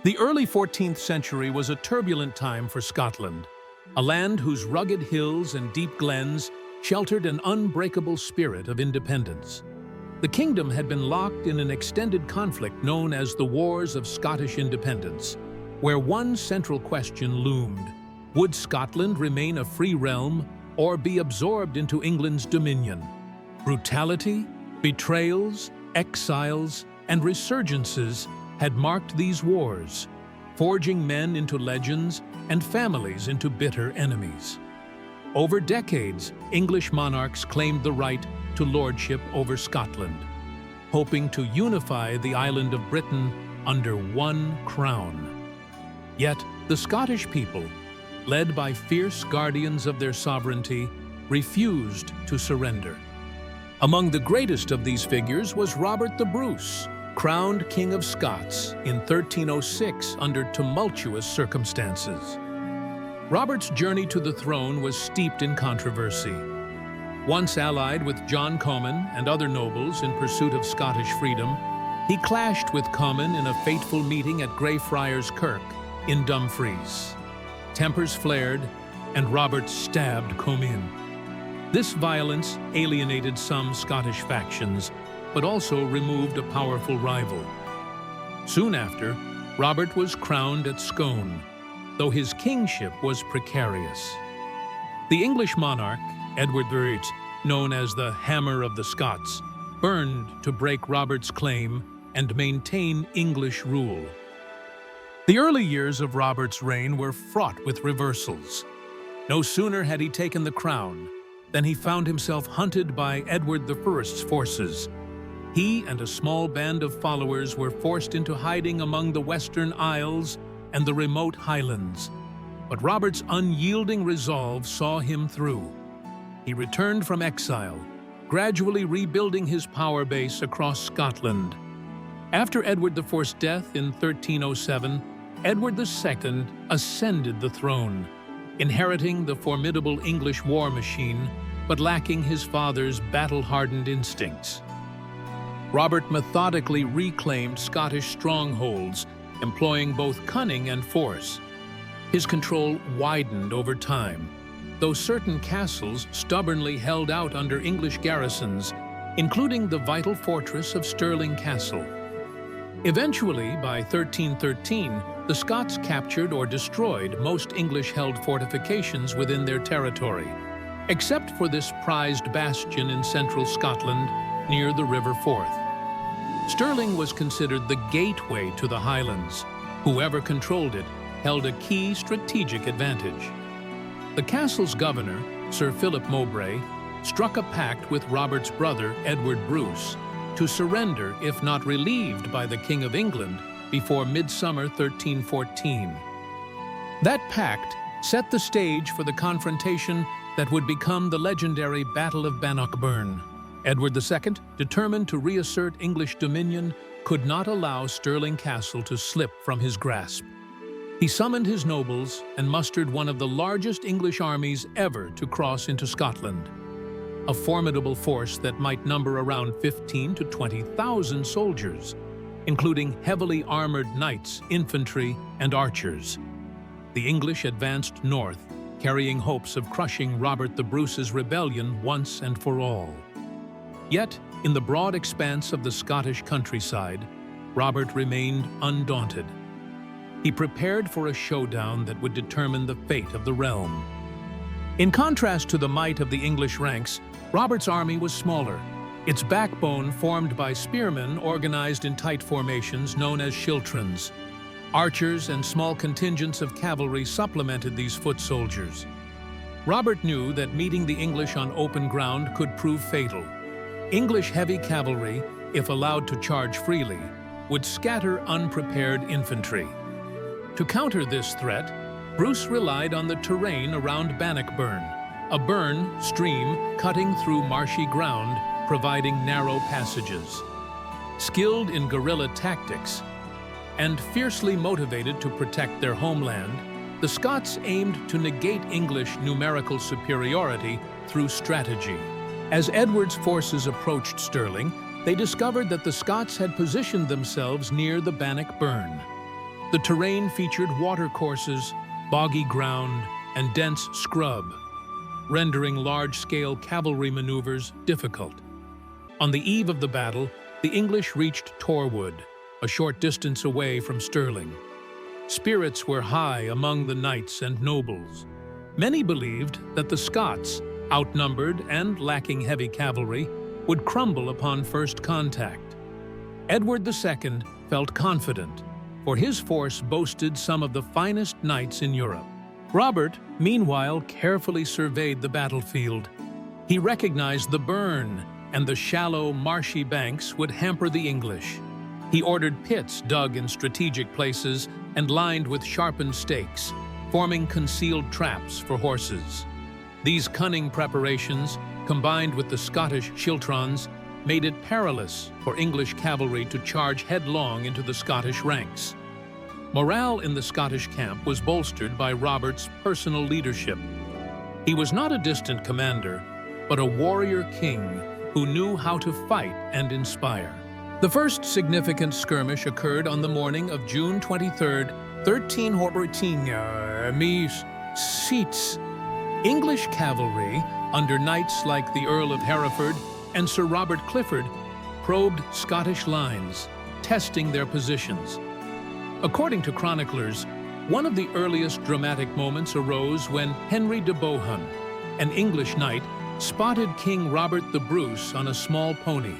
The early 14th century was a turbulent time for Scotland, a land whose rugged hills and deep glens sheltered an unbreakable spirit of independence. The kingdom had been locked in an extended conflict known as the Wars of Scottish Independence, where one central question loomed: would Scotland remain a free realm or be absorbed into England's dominion? Brutality, betrayals, exiles, and resurgences had marked these wars, forging men into legends and families into bitter enemies. Over decades, English monarchs claimed the right to lordship over Scotland, hoping to unify the island of Britain under one crown. Yet, the Scottish people, led by fierce guardians of their sovereignty, refused to surrender. Among the greatest of these figures was Robert the Bruce, crowned King of Scots in 1306 under tumultuous circumstances. Robert's journey to the throne was steeped in controversy. Once allied with John Comyn and other nobles in pursuit of Scottish freedom, he clashed with Comyn in a fateful meeting at Greyfriars Kirk in Dumfries. Tempers flared, and Robert stabbed Comyn. This violence alienated some Scottish factions, but also removed a powerful rival. Soon after, Robert was crowned at Scone, though his kingship was precarious. The English monarch, Edward III, known as the Hammer of the Scots, burned to break Robert's claim and maintain English rule. The early years of Robert's reign were fraught with reversals. No sooner had he taken the crown than he found himself hunted by Edward I's forces. He and a small band of followers were forced into hiding among the Western Isles and the remote Highlands. But Robert's unyielding resolve saw him through. He returned from exile, gradually rebuilding his power base across Scotland. After Edward I's death in 1307, Edward II ascended the throne, inheriting the formidable English war machine, but lacking his father's battle-hardened instincts. Robert methodically reclaimed Scottish strongholds, employing both cunning and force. His control widened over time, though certain castles stubbornly held out under English garrisons, including the vital fortress of Stirling Castle. Eventually, by 1313, the Scots captured or destroyed most English-held fortifications within their territory, except for this prized bastion in central Scotland near the River Forth. Stirling was considered the gateway to the Highlands. Whoever controlled it held a key strategic advantage. The castle's governor, Sir Philip Mowbray, struck a pact with Robert's brother, Edward Bruce, to surrender if not relieved by the King of England before midsummer 1314. That pact set the stage for the confrontation that would become the legendary Battle of Bannockburn. Edward II, determined to reassert English dominion, could not allow Stirling Castle to slip from his grasp. He summoned his nobles and mustered one of the largest English armies ever to cross into Scotland. A formidable force that might number around 15,000 to 20,000 soldiers, including heavily armored knights, infantry, and archers. The English advanced north, carrying hopes of crushing Robert the Bruce's rebellion once and for all. Yet, in the broad expanse of the Scottish countryside, Robert remained undaunted. He prepared for a showdown that would determine the fate of the realm. In contrast to the might of the English ranks, Robert's army was smaller, its backbone formed by spearmen organized in tight formations known as Schiltrons. Archers and small contingents of cavalry supplemented these foot soldiers. Robert knew that meeting the English on open ground could prove fatal. English heavy cavalry, if allowed to charge freely, would scatter unprepared infantry. To counter this threat, Bruce relied on the terrain around Bannockburn, a burn stream cutting through marshy ground, providing narrow passages. Skilled in guerrilla tactics and fiercely motivated to protect their homeland, the Scots aimed to negate English numerical superiority through strategy. As Edward's forces approached Stirling, they discovered that the Scots had positioned themselves near the Bannockburn. The terrain featured watercourses, boggy ground, and dense scrub, rendering large-scale cavalry maneuvers difficult. On the eve of the battle, the English reached Torwood, a short distance away from Stirling. Spirits were high among the knights and nobles. Many believed that the Scots, outnumbered and lacking heavy cavalry, would crumble upon first contact. Edward II felt confident, for his force boasted some of the finest knights in Europe. Robert, meanwhile, carefully surveyed the battlefield. He recognized the burn, and the shallow, marshy banks would hamper the English. He ordered pits dug in strategic places and lined with sharpened stakes, forming concealed traps for horses. These cunning preparations, combined with the Scottish Schiltrons, made it perilous for English cavalry to charge headlong into the Scottish ranks. Morale in the Scottish camp was bolstered by Robert's personal leadership. He was not a distant commander, but a warrior king who knew how to fight and inspire. The first significant skirmish occurred on the morning of June 23, 1346. English cavalry, under knights like the Earl of Hereford and Sir Robert Clifford, probed Scottish lines, testing their positions. According to chroniclers, one of the earliest dramatic moments arose when Henry de Bohun, an English knight, spotted King Robert the Bruce on a small pony,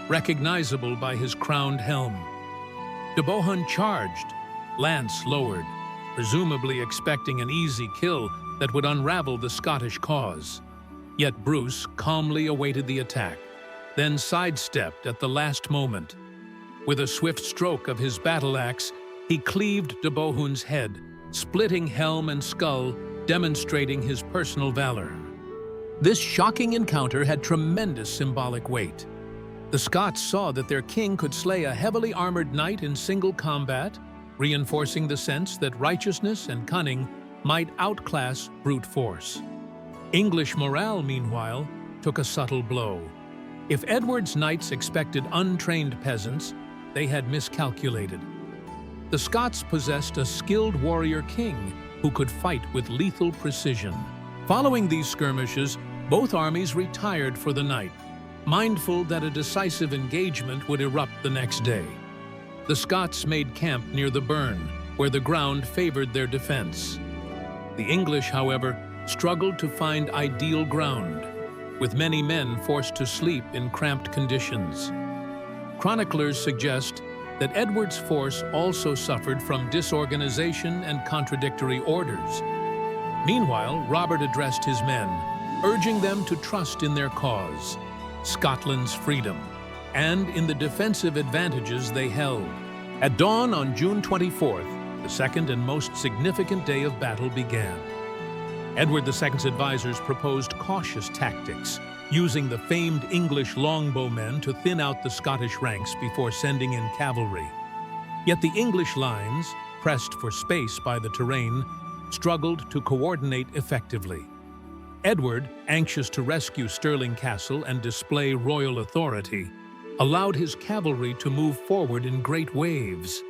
recognizable by his crowned helm. De Bohun charged, lance lowered, presumably expecting an easy kill that would unravel the Scottish cause. Yet Bruce calmly awaited the attack, then sidestepped at the last moment. With a swift stroke of his battle-axe, he cleaved de Bohun's head, splitting helm and skull, demonstrating his personal valor. This shocking encounter had tremendous symbolic weight. The Scots saw that their king could slay a heavily armored knight in single combat, reinforcing the sense that righteousness and cunning might outclass brute force. English morale, meanwhile, took a subtle blow. If Edward's knights expected untrained peasants, they had miscalculated. The Scots possessed a skilled warrior king who could fight with lethal precision. Following these skirmishes, both armies retired for the night, mindful that a decisive engagement would erupt the next day. The Scots made camp near the burn, where the ground favored their defense. The English, however, struggled to find ideal ground, with many men forced to sleep in cramped conditions. Chroniclers suggest that Edward's force also suffered from disorganization and contradictory orders. Meanwhile, Robert addressed his men, urging them to trust in their cause, Scotland's freedom, and in the defensive advantages they held. At dawn on June 24th, the second and most significant day of battle began. Edward II's advisors proposed cautious tactics, using the famed English longbowmen to thin out the Scottish ranks before sending in cavalry. Yet the English lines, pressed for space by the terrain, struggled to coordinate effectively. Edward, anxious to rescue Stirling Castle and display royal authority, allowed his cavalry to move forward in great waves.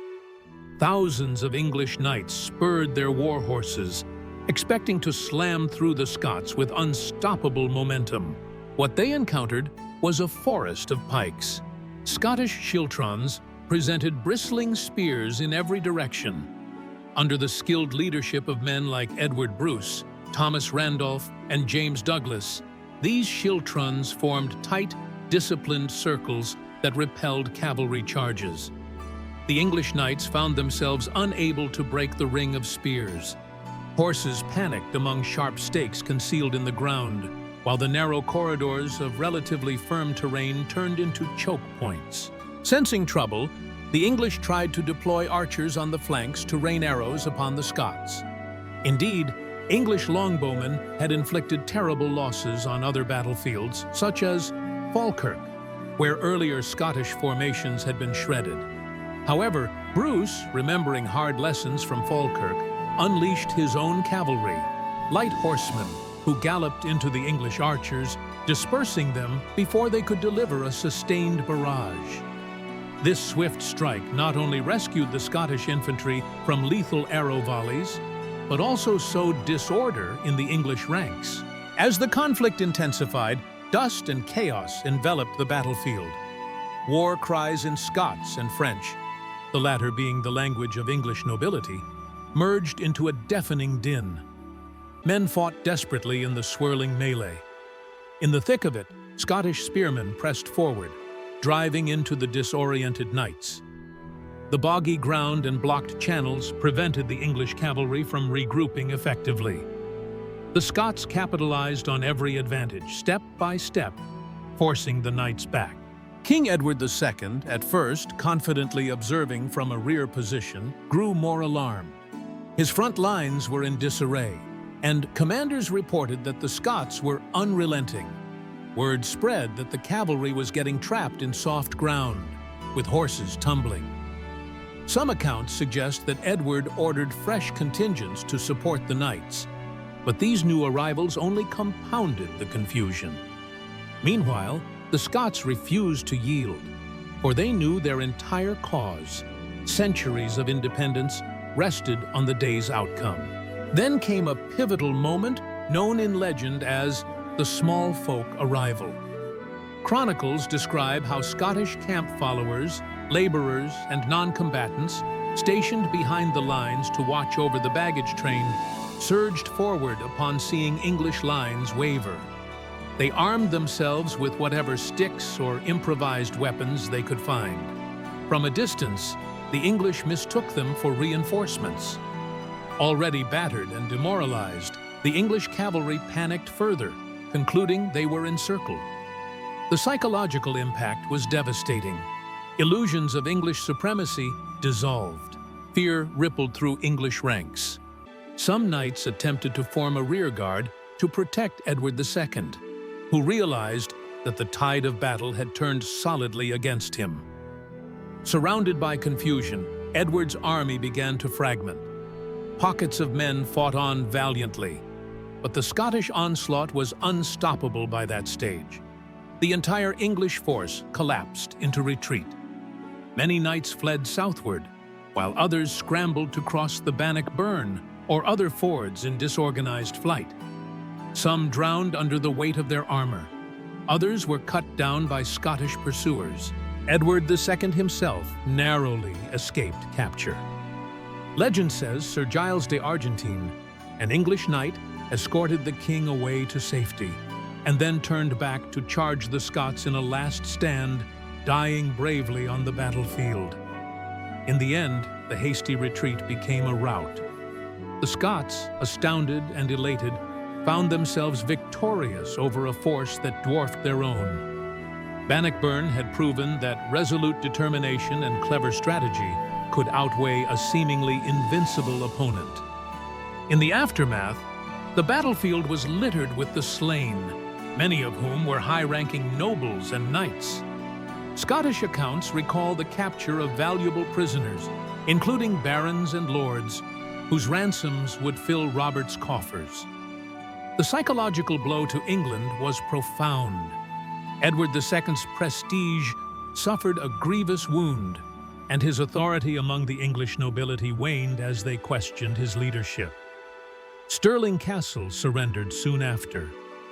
Thousands of English knights spurred their war horses, expecting to slam through the Scots with unstoppable momentum. What they encountered was a forest of pikes. Scottish Schiltrons presented bristling spears in every direction. Under the skilled leadership of men like Edward Bruce, Thomas Randolph, and James Douglas, these Schiltrons formed tight, disciplined circles that repelled cavalry charges. The English knights found themselves unable to break the ring of spears. Horses panicked among sharp stakes concealed in the ground, while the narrow corridors of relatively firm terrain turned into choke points. Sensing trouble, the English tried to deploy archers on the flanks to rain arrows upon the Scots. Indeed, English longbowmen had inflicted terrible losses on other battlefields, such as Falkirk, where earlier Scottish formations had been shredded. However, Bruce, remembering hard lessons from Falkirk, unleashed his own cavalry, light horsemen, who galloped into the English archers, dispersing them before they could deliver a sustained barrage. This swift strike not only rescued the Scottish infantry from lethal arrow volleys, but also sowed disorder in the English ranks. As the conflict intensified, dust and chaos enveloped the battlefield. War cries in Scots and French, the latter being the language of English nobility, merged into a deafening din. Men fought desperately in the swirling melee. In the thick of it, Scottish spearmen pressed forward, driving into the disoriented knights. The boggy ground and blocked channels prevented the English cavalry from regrouping effectively. The Scots capitalized on every advantage, step by step, forcing the knights back. King Edward II, at first confidently observing from a rear position, grew more alarmed. His front lines were in disarray, and commanders reported that the Scots were unrelenting. Word spread that the cavalry was getting trapped in soft ground, with horses tumbling. Some accounts suggest that Edward ordered fresh contingents to support the knights, but these new arrivals only compounded the confusion. Meanwhile, the Scots refused to yield, for they knew their entire cause, centuries of independence, rested on the day's outcome. Then came a pivotal moment known in legend as the small folk arrival. Chronicles describe how Scottish camp followers, laborers, and non-combatants, stationed behind the lines to watch over the baggage train, surged forward upon seeing English lines waver. They armed themselves with whatever sticks or improvised weapons they could find. From a distance, the English mistook them for reinforcements. Already battered and demoralized, the English cavalry panicked further, concluding they were encircled. The psychological impact was devastating. Illusions of English supremacy dissolved. Fear rippled through English ranks. Some knights attempted to form a rearguard to protect Edward II, who realized that the tide of battle had turned solidly against him. Surrounded by confusion, Edward's army began to fragment. Pockets of men fought on valiantly, but the Scottish onslaught was unstoppable by that stage. The entire English force collapsed into retreat. Many knights fled southward, while others scrambled to cross the Bannockburn or other fords in disorganized flight. Some drowned under the weight of their armor. Others were cut down by Scottish pursuers. Edward II himself narrowly escaped capture. Legend says Sir Giles de Argentine, an English knight, escorted the king away to safety, and then turned back to charge the Scots in a last stand, dying bravely on the battlefield. In the end, the hasty retreat became a rout. The Scots, astounded and elated, found themselves victorious over a force that dwarfed their own. Bannockburn had proven that resolute determination and clever strategy could outweigh a seemingly invincible opponent. In the aftermath, the battlefield was littered with the slain, many of whom were high-ranking nobles and knights. Scottish accounts recall the capture of valuable prisoners, including barons and lords, whose ransoms would fill Robert's coffers. The psychological blow to England was profound. Edward II's prestige suffered a grievous wound, and his authority among the English nobility waned as they questioned his leadership. Stirling Castle surrendered soon after,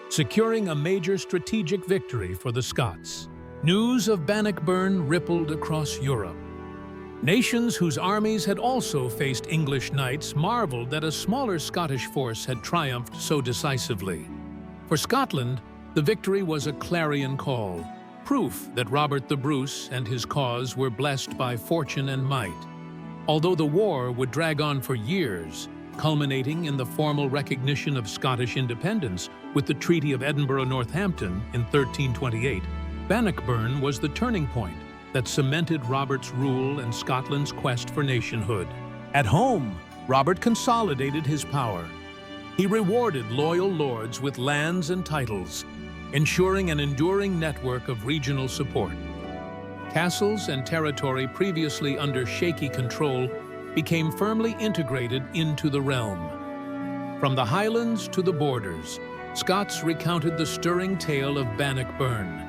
securing a major strategic victory for the Scots. News of Bannockburn rippled across Europe. Nations whose armies had also faced English knights marveled that a smaller Scottish force had triumphed so decisively. For Scotland, the victory was a clarion call, proof that Robert the Bruce and his cause were blessed by fortune and might. Although the war would drag on for years, culminating in the formal recognition of Scottish independence with the Treaty of Edinburgh-Northampton in 1328, Bannockburn was the turning point that cemented Robert's rule and Scotland's quest for nationhood. At home, Robert consolidated his power. He rewarded loyal lords with lands and titles, ensuring an enduring network of regional support. Castles and territory previously under shaky control became firmly integrated into the realm. From the highlands to the borders, Scots recounted the stirring tale of Bannockburn,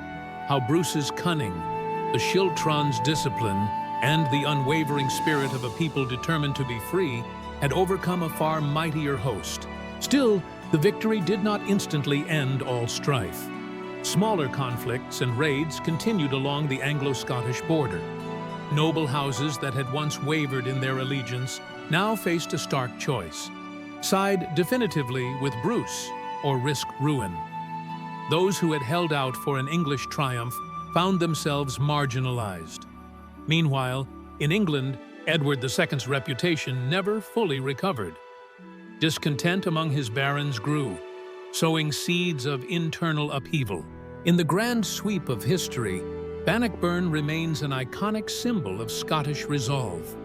how Bruce's cunning, the Schiltron's discipline, and the unwavering spirit of a people determined to be free had overcome a far mightier host. Still, the victory did not instantly end all strife. Smaller conflicts and raids continued along the Anglo-Scottish border. Noble houses that had once wavered in their allegiance now faced a stark choice: side definitively with Bruce or risk ruin. Those who had held out for an English triumph found themselves marginalized. Meanwhile, in England, Edward II's reputation never fully recovered. Discontent among his barons grew, sowing seeds of internal upheaval. In the grand sweep of history, Bannockburn remains an iconic symbol of Scottish resolve.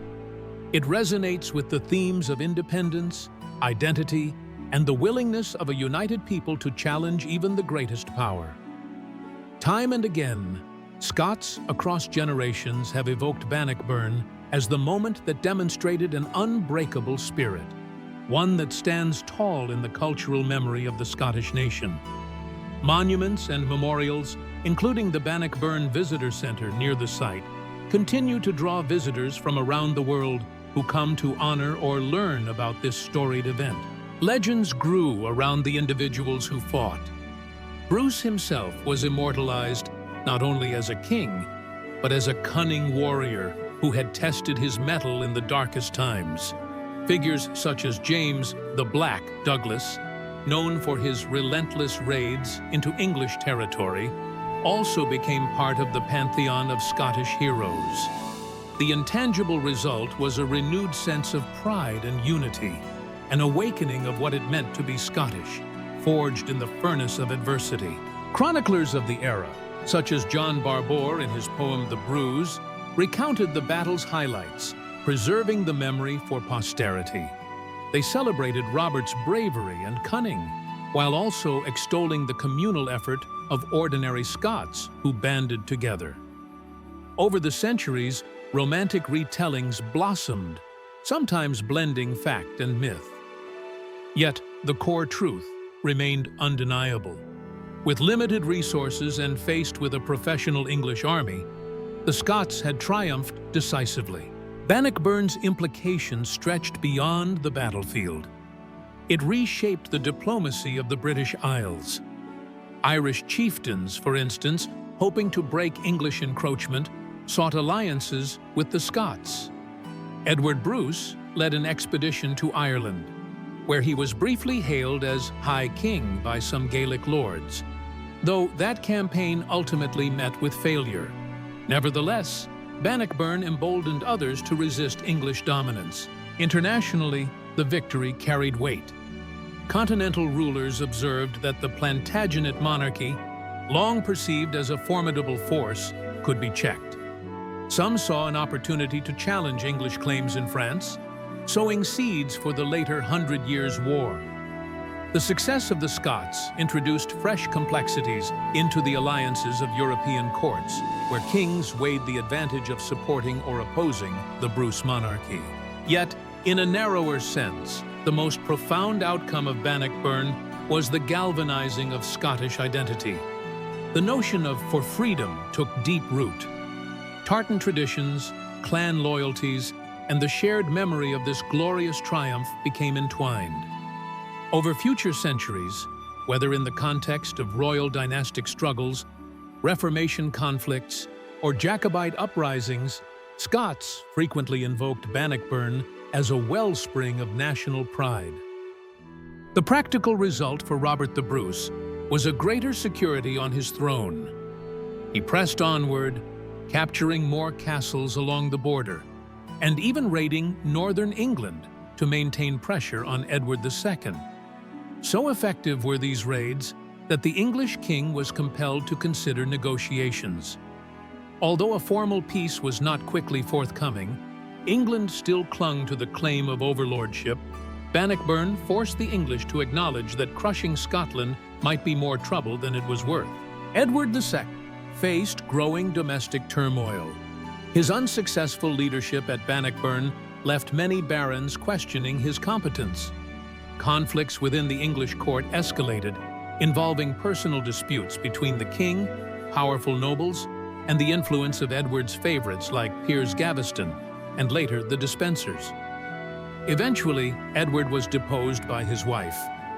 It resonates with the themes of independence, identity, and the willingness of a united people to challenge even the greatest power. Time and again, Scots across generations have evoked Bannockburn as the moment that demonstrated an unbreakable spirit, one that stands tall in the cultural memory of the Scottish nation. Monuments and memorials, including the Bannockburn Visitor Centre near the site, continue to draw visitors from around the world who come to honor or learn about this storied event. Legends grew around the individuals who fought. Bruce himself was immortalized not only as a king, but as a cunning warrior who had tested his mettle in the darkest times. Figures such as James the Black Douglas, known for his relentless raids into English territory, also became part of the pantheon of Scottish heroes. The intangible result was a renewed sense of pride and unity, an awakening of what it meant to be Scottish, forged in the furnace of adversity. Chroniclers of the era, such as John Barbour in his poem The Bruise, recounted the battle's highlights, preserving the memory for posterity. They celebrated Robert's bravery and cunning, while also extolling the communal effort of ordinary Scots who banded together. Over the centuries, romantic retellings blossomed, sometimes blending fact and myth. Yet the core truth remained undeniable. With limited resources and faced with a professional English army, the Scots had triumphed decisively. Bannockburn's implications stretched beyond the battlefield. It reshaped the diplomacy of the British Isles. Irish chieftains, for instance, hoping to break English encroachment, sought alliances with the Scots. Edward Bruce led an expedition to Ireland, where he was briefly hailed as High King by some Gaelic lords, though that campaign ultimately met with failure. Nevertheless, Bannockburn emboldened others to resist English dominance. Internationally, the victory carried weight. Continental rulers observed that the Plantagenet monarchy, long perceived as a formidable force, could be checked. Some saw an opportunity to challenge English claims in France, sowing seeds for the later Hundred Years' War. The success of the Scots introduced fresh complexities into the alliances of European courts, where kings weighed the advantage of supporting or opposing the Bruce monarchy. Yet, in a narrower sense, the most profound outcome of Bannockburn was the galvanizing of Scottish identity. The notion of for freedom took deep root. Tartan traditions, clan loyalties, and the shared memory of this glorious triumph became entwined. Over future centuries, whether in the context of royal dynastic struggles, Reformation conflicts, or Jacobite uprisings, Scots frequently invoked Bannockburn as a wellspring of national pride. The practical result for Robert the Bruce was a greater security on his throne. He pressed onward, capturing more castles along the border, and even raiding northern England to maintain pressure on Edward II. So effective were these raids that the English king was compelled to consider negotiations. Although a formal peace was not quickly forthcoming, England still clung to the claim of overlordship. Bannockburn forced the English to acknowledge that crushing Scotland might be more trouble than it was worth. Edward II faced growing domestic turmoil. His unsuccessful leadership at Bannockburn left many barons questioning his competence. Conflicts within the English court escalated, involving personal disputes between the king, powerful nobles, and the influence of Edward's favorites like Piers Gaveston and later the Despensers. Eventually, Edward was deposed by his wife,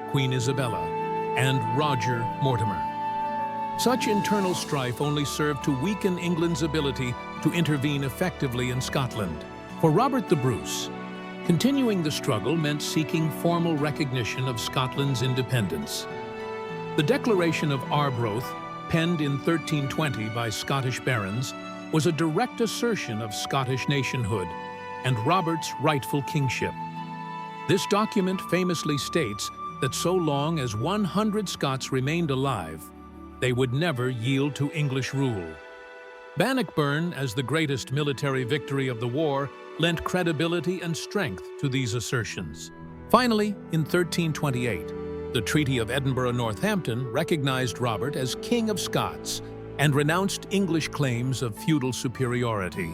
Queen Isabella, and Roger Mortimer. Such internal strife only served to weaken England's ability to intervene effectively in Scotland. For Robert the Bruce, continuing the struggle meant seeking formal recognition of Scotland's independence. The Declaration of Arbroath, penned in 1320 by Scottish barons, was a direct assertion of Scottish nationhood and Robert's rightful kingship. This document famously states that so long as 100 Scots remained alive, they would never yield to English rule. Bannockburn, as the greatest military victory of the war, lent credibility and strength to these assertions. Finally, in 1328, the Treaty of Edinburgh-Northampton recognized Robert as King of Scots and renounced English claims of feudal superiority.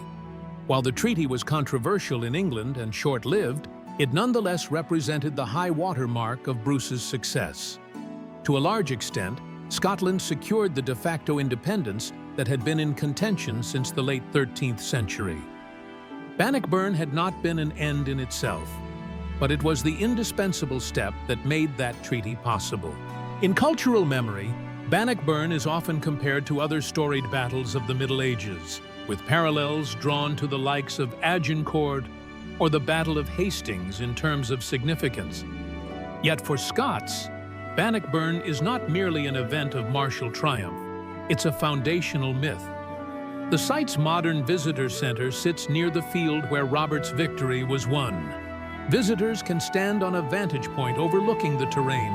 While the treaty was controversial in England and short-lived, it nonetheless represented the high water mark of Bruce's success. To a large extent, Scotland secured the de facto independence that had been in contention since the late 13th century. Bannockburn had not been an end in itself, but it was the indispensable step that made that treaty possible. In cultural memory, Bannockburn is often compared to other storied battles of the Middle Ages, with parallels drawn to the likes of Agincourt or the Battle of Hastings in terms of significance. Yet for Scots, Bannockburn is not merely an event of martial triumph, it's a foundational myth. The site's modern visitor center sits near the field where Robert's victory was won. Visitors can stand on a vantage point overlooking the terrain,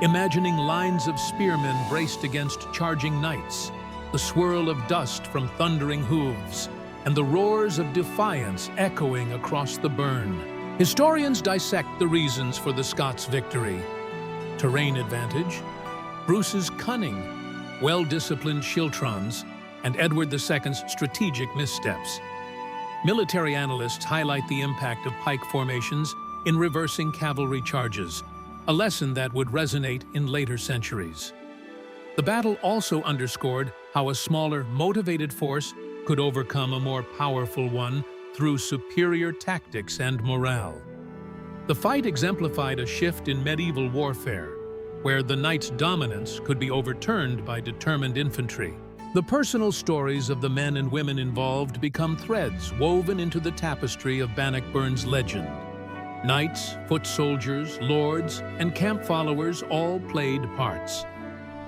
imagining lines of spearmen braced against charging knights, the swirl of dust from thundering hooves, and the roars of defiance echoing across the burn. Historians dissect the reasons for the Scots' victory. Terrain advantage, Bruce's cunning, well-disciplined Schiltrons, and Edward II's strategic missteps. Military analysts highlight the impact of pike formations in reversing cavalry charges, a lesson that would resonate in later centuries. The battle also underscored how a smaller, motivated force could overcome a more powerful one through superior tactics and morale. The fight exemplified a shift in medieval warfare, where the knight's dominance could be overturned by determined infantry. The personal stories of the men and women involved become threads woven into the tapestry of Bannockburn's legend. Knights, foot soldiers, lords, and camp followers all played parts.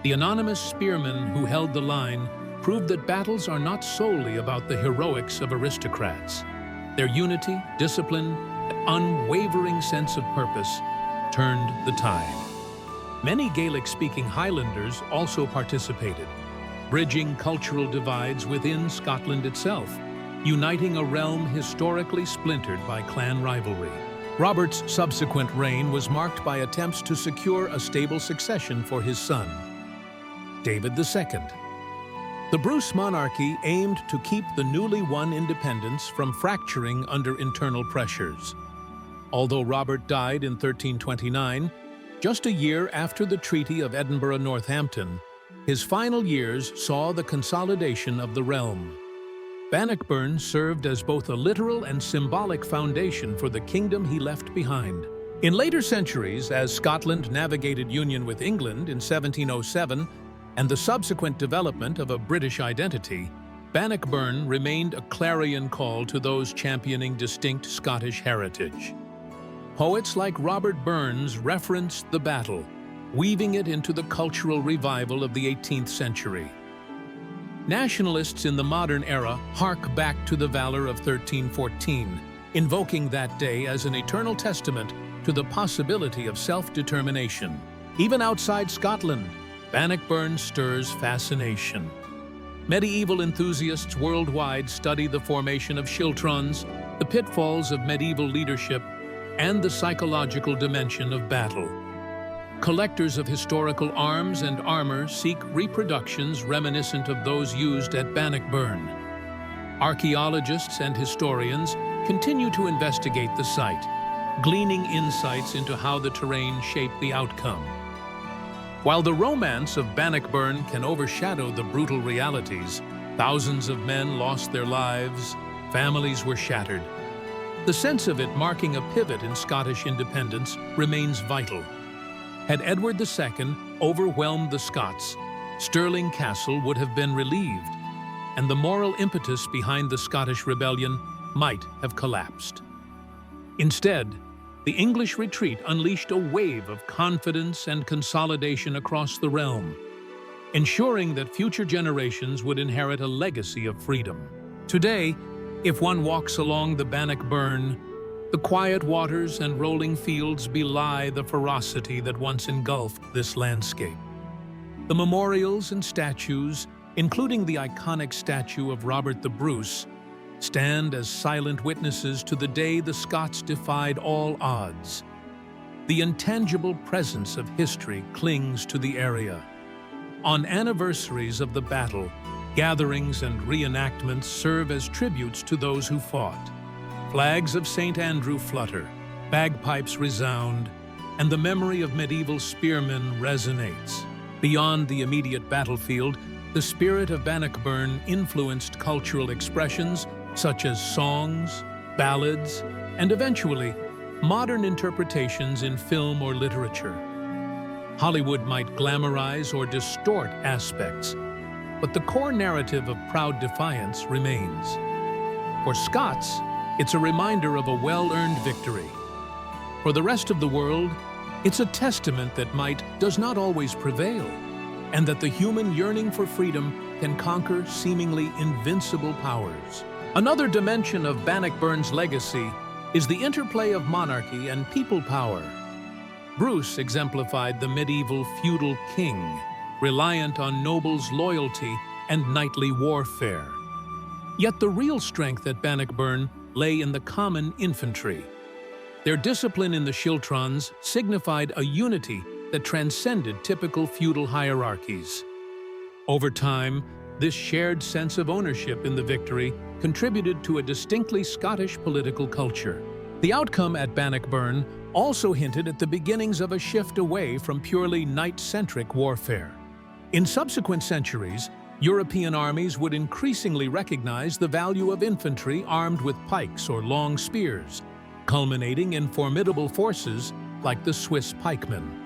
The anonymous spearmen who held the line proved that battles are not solely about the heroics of aristocrats. Their unity, discipline, and unwavering sense of purpose turned the tide. Many Gaelic-speaking Highlanders also participated, bridging cultural divides within Scotland itself, uniting a realm historically splintered by clan rivalry. Robert's subsequent reign was marked by attempts to secure a stable succession for his son, David II. The Bruce monarchy aimed to keep the newly won independence from fracturing under internal pressures. Although Robert died in 1329, just a year after the Treaty of Edinburgh-Northampton, his final years saw the consolidation of the realm. Bannockburn served as both a literal and symbolic foundation for the kingdom he left behind. In later centuries, as Scotland navigated union with England in 1707 and the subsequent development of a British identity, Bannockburn remained a clarion call to those championing distinct Scottish heritage. Poets like Robert Burns referenced the battle, weaving it into the cultural revival of the 18th century. Nationalists in the modern era hark back to the valor of 1314, invoking that day as an eternal testament to the possibility of self-determination. Even outside Scotland, Bannockburn stirs fascination. Medieval enthusiasts worldwide study the formation of Schiltrons, the pitfalls of medieval leadership, and the psychological dimension of battle. Collectors of historical arms and armor seek reproductions reminiscent of those used at Bannockburn. Archaeologists and historians continue to investigate the site, gleaning insights into how the terrain shaped the outcome. While the romance of Bannockburn can overshadow the brutal realities, Thousands of men lost their lives, families were shattered. The sense of it marking a pivot in Scottish independence remains vital. Had Edward II overwhelmed the Scots, Stirling Castle would have been relieved, and the moral impetus behind the Scottish rebellion might have collapsed. Instead, the English retreat unleashed a wave of confidence and consolidation across the realm, ensuring that future generations would inherit a legacy of freedom. Today, if one walks along the Bannockburn, the quiet waters and rolling fields belie the ferocity that once engulfed this landscape. The memorials and statues, including the iconic statue of Robert the Bruce, stand as silent witnesses to the day the Scots defied all odds. The intangible presence of history clings to the area. On anniversaries of the battle, gatherings and reenactments serve as tributes to those who fought. Flags of St. Andrew flutter, bagpipes resound, and the memory of medieval spearmen resonates. Beyond the immediate battlefield, the spirit of Bannockburn influenced cultural expressions such as songs, ballads, and eventually, modern interpretations in film or literature. Hollywood might glamorize or distort aspects, but the core narrative of proud defiance remains. For Scots, it's a reminder of a well-earned victory. For the rest of the world, it's a testament that might does not always prevail, and that the human yearning for freedom can conquer seemingly invincible powers. Another dimension of Bannockburn's legacy is the interplay of monarchy and people power. Bruce exemplified the medieval feudal king, reliant on nobles' loyalty and knightly warfare. Yet the real strength at Bannockburn lay in the common infantry. Their discipline in the Schiltrons signified a unity that transcended typical feudal hierarchies. Over time, this shared sense of ownership in the victory contributed to a distinctly Scottish political culture. The outcome at Bannockburn also hinted at the beginnings of a shift away from purely knight-centric warfare. In subsequent centuries, European armies would increasingly recognize the value of infantry armed with pikes or long spears, culminating in formidable forces like the Swiss pikemen.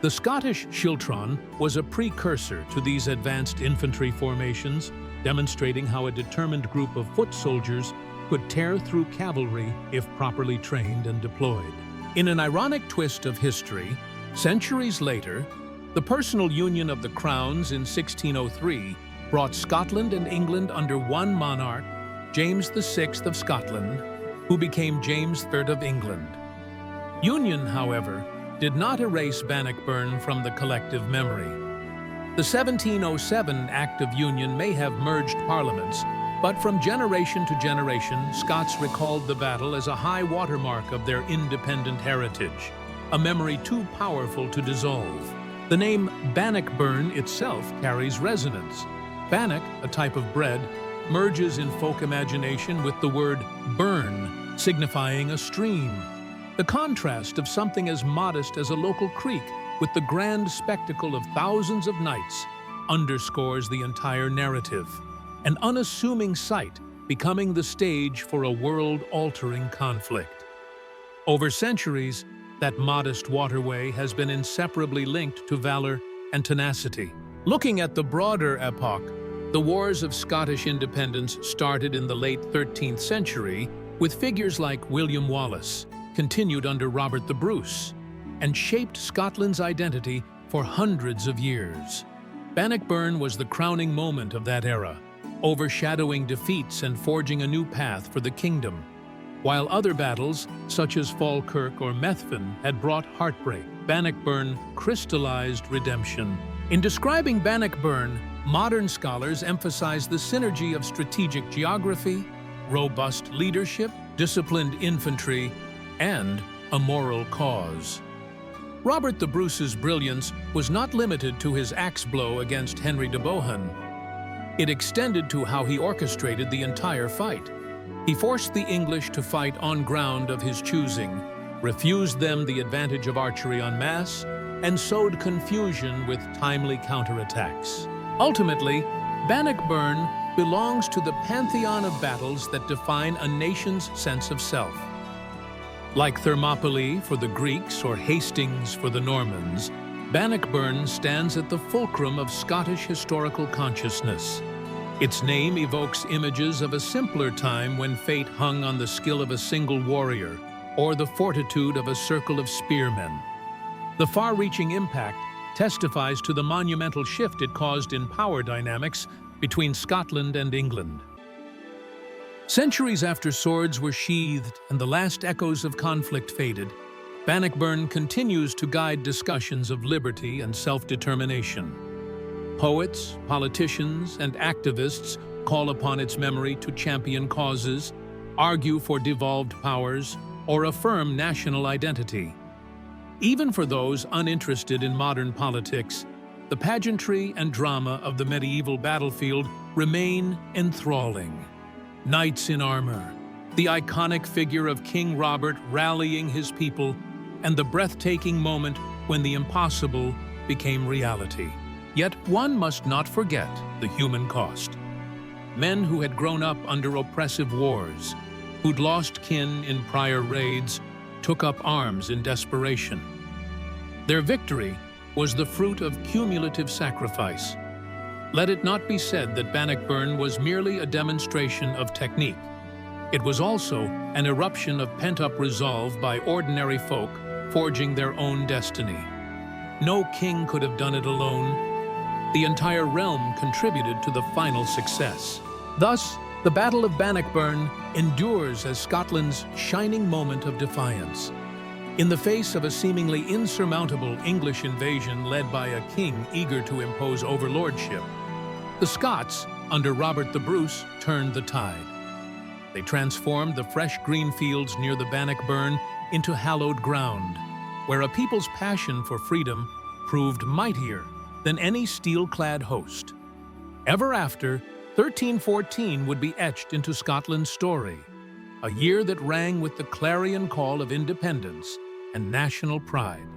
The Scottish Schiltron was a precursor to these advanced infantry formations, demonstrating how a determined group of foot soldiers could tear through cavalry if properly trained and deployed. In an ironic twist of history, centuries later, the personal union of the crowns in 1603 brought Scotland and England under one monarch, James VI of Scotland, who became James III of England. Union, however, did not erase Bannockburn from the collective memory. The 1707 Act of Union may have merged parliaments, but from generation to generation, Scots recalled the battle as a high watermark of their independent heritage, a memory too powerful to dissolve. The name Bannockburn itself carries resonance. Bannock, a type of bread, merges in folk imagination with the word burn, signifying a stream. The contrast of something as modest as a local creek with the grand spectacle of thousands of knights underscores the entire narrative, an unassuming sight becoming the stage for a world-altering conflict. Over centuries, that modest waterway has been inseparably linked to valor and tenacity. Looking at the broader epoch, the wars of Scottish independence started in the late 13th century with figures like William Wallace, continued under Robert the Bruce, and shaped Scotland's identity for hundreds of years. Bannockburn was the crowning moment of that era, overshadowing defeats and forging a new path for the kingdom. While other battles, such as Falkirk or Methven, had brought heartbreak, Bannockburn crystallized redemption. In describing Bannockburn, modern scholars emphasize the synergy of strategic geography, robust leadership, disciplined infantry, and a moral cause. Robert the Bruce's brilliance was not limited to his axe blow against Henry de Bohun. It extended to how he orchestrated the entire fight. He forced the English to fight on ground of his choosing, refused them the advantage of archery en masse, and sowed confusion with timely counterattacks. Ultimately, Bannockburn belongs to the pantheon of battles that define a nation's sense of self. Like Thermopylae for the Greeks or Hastings for the Normans, Bannockburn stands at the fulcrum of Scottish historical consciousness. Its name evokes images of a simpler time when fate hung on the skill of a single warrior or the fortitude of a circle of spearmen. The far-reaching impact testifies to the monumental shift it caused in power dynamics between Scotland and England. Centuries after swords were sheathed and the last echoes of conflict faded, Bannockburn continues to guide discussions of liberty and self-determination. Poets, politicians, and activists call upon its memory to champion causes, argue for devolved powers, or affirm national identity. Even for those uninterested in modern politics, the pageantry and drama of the medieval battlefield remain enthralling. Knights in armor, the iconic figure of King Robert rallying his people, and the breathtaking moment when the impossible became reality. Yet one must not forget the human cost. Men who had grown up under oppressive wars, who'd lost kin in prior raids, took up arms in desperation. Their victory was the fruit of cumulative sacrifice. Let it not be said that Bannockburn was merely a demonstration of technique. It was also an eruption of pent-up resolve by ordinary folk forging their own destiny. No king could have done it alone. The entire realm contributed to the final success. Thus, the Battle of Bannockburn endures as Scotland's shining moment of defiance. In the face of a seemingly insurmountable English invasion led by a king eager to impose overlordship, the Scots, under Robert the Bruce, turned the tide. They transformed the fresh green fields near the Bannockburn into hallowed ground, where a people's passion for freedom proved mightier than any steel-clad host. Ever after, 1314 would be etched into Scotland's story, a year that rang with the clarion call of independence and national pride.